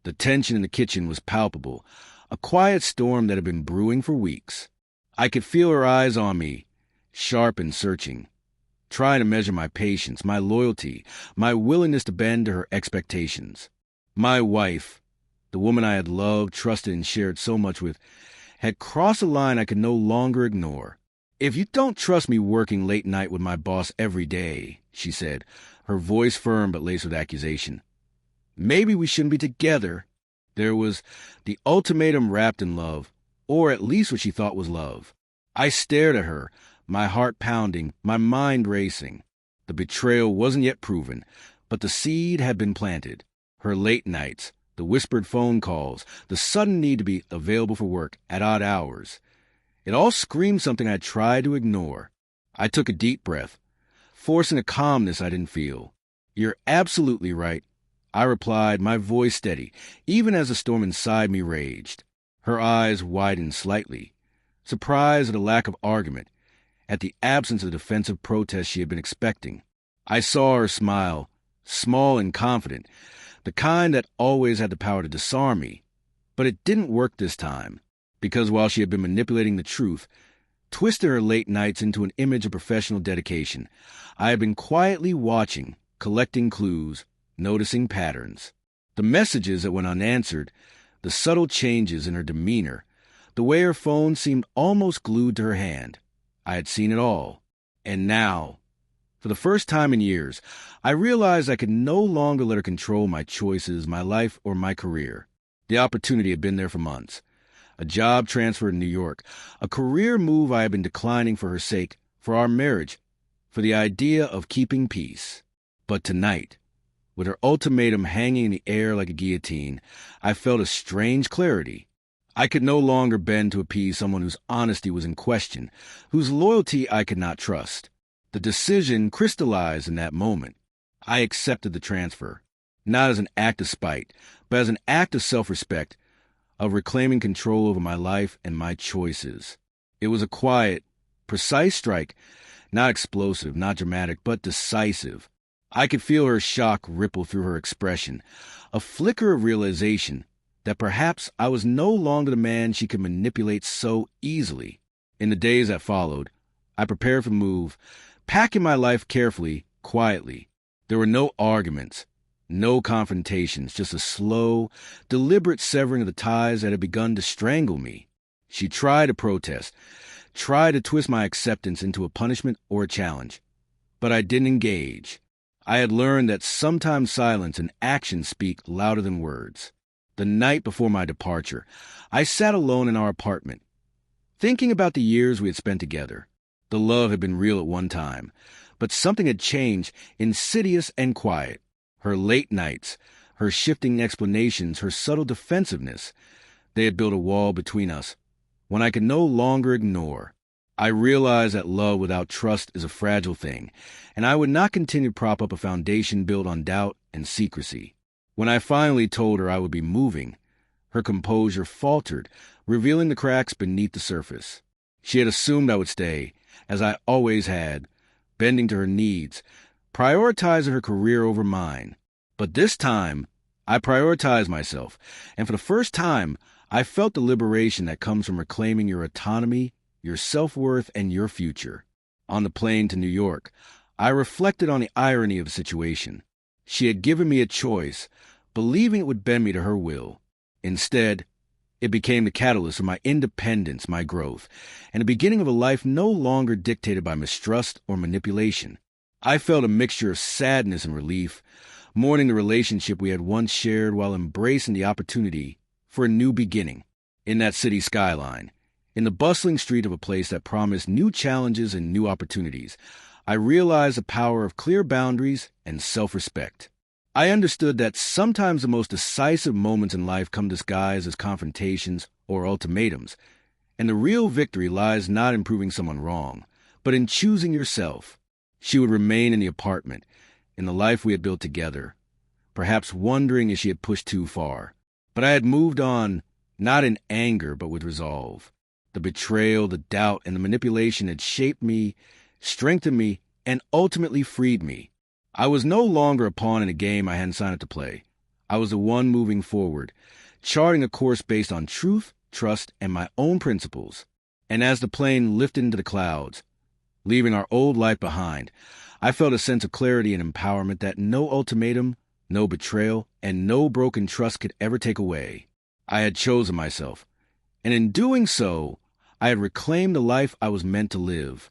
The tension in the kitchen was palpable, a quiet storm that had been brewing for weeks. I could feel her eyes on me, sharp and searching, trying to measure my patience, my loyalty, my willingness to bend to her expectations. My wife, the woman I had loved, trusted, and shared so much with, had crossed a line I could no longer ignore. "If you don't trust me working late night with my boss every day," she said, her voice firm but laced with accusation, "maybe we shouldn't be together." There was the ultimatum wrapped in love, or at least what she thought was love. I stared at her, my heart pounding, my mind racing. The betrayal wasn't yet proven, but the seed had been planted. Her late nights, the whispered phone calls, the sudden need to be available for work at odd hours. It all screamed something I tried to ignore. I took a deep breath, forcing a calmness I didn't feel. "You're absolutely right," I replied, my voice steady, even as the storm inside me raged. Her eyes widened slightly, surprised at the lack of argument, at the absence of defensive protest she had been expecting. I saw her smile, small and confident, the kind that always had the power to disarm me. But it didn't work this time, because while she had been manipulating the truth, twisting her late nights into an image of professional dedication, I had been quietly watching, collecting clues, noticing patterns. The messages that went unanswered, the subtle changes in her demeanor, the way her phone seemed almost glued to her hand. I had seen it all. And now, for the first time in years, I realized I could no longer let her control my choices, my life, or my career. The opportunity had been there for months. A job transfer in New York, a career move I had been declining for her sake, for our marriage, for the idea of keeping peace. But tonight, with her ultimatum hanging in the air like a guillotine, I felt a strange clarity. I could no longer bend to appease someone whose honesty was in question, whose loyalty I could not trust. The decision crystallized in that moment. I accepted the transfer, not as an act of spite, but as an act of self-respect, of reclaiming control over my life and my choices. It was a quiet, precise strike, not explosive, not dramatic, but decisive. I could feel her shock ripple through her expression, a flicker of realization that perhaps I was no longer the man she could manipulate so easily. In the days that followed, I prepared for the move, packing my life carefully, quietly. There were no arguments, no confrontations, just a slow, deliberate severing of the ties that had begun to strangle me. She tried to protest, tried to twist my acceptance into a punishment or a challenge, but I didn't engage. I had learned that sometimes silence and action speak louder than words. The night before my departure, I sat alone in our apartment, thinking about the years we had spent together. The love had been real at one time, but something had changed, insidious and quiet. Her late nights, her shifting explanations, her subtle defensiveness, they had built a wall between us, one I could no longer ignore. I realized that love without trust is a fragile thing, and I would not continue to prop up a foundation built on doubt and secrecy. When I finally told her I would be moving, her composure faltered, revealing the cracks beneath the surface. She had assumed I would stay, as I always had, bending to her needs, prioritizing her career over mine. But this time, I prioritized myself, and for the first time, I felt the liberation that comes from reclaiming your autonomy, your self-worth, and your future. On the plane to New York, I reflected on the irony of the situation. She had given me a choice, believing it would bend me to her will. Instead, it became the catalyst for my independence, my growth, and the beginning of a life no longer dictated by mistrust or manipulation. I felt a mixture of sadness and relief, mourning the relationship we had once shared while embracing the opportunity for a new beginning. In that city skyline, in the bustling street of a place that promised new challenges and new opportunities, I realized the power of clear boundaries and self-respect. I understood that sometimes the most decisive moments in life come disguised as confrontations or ultimatums, and the real victory lies not in proving someone wrong, but in choosing yourself. She would remain in the apartment, in the life we had built together, perhaps wondering if she had pushed too far. But I had moved on, not in anger, but with resolve. The betrayal, the doubt, and the manipulation had shaped me, strengthened me, and ultimately freed me. I was no longer a pawn in a game I hadn't signed up to play. I was the one moving forward, charting a course based on truth, trust, and my own principles. And as the plane lifted into the clouds, leaving our old life behind, I felt a sense of clarity and empowerment that no ultimatum, no betrayal, and no broken trust could ever take away. I had chosen myself, and in doing so, I had reclaimed the life I was meant to live.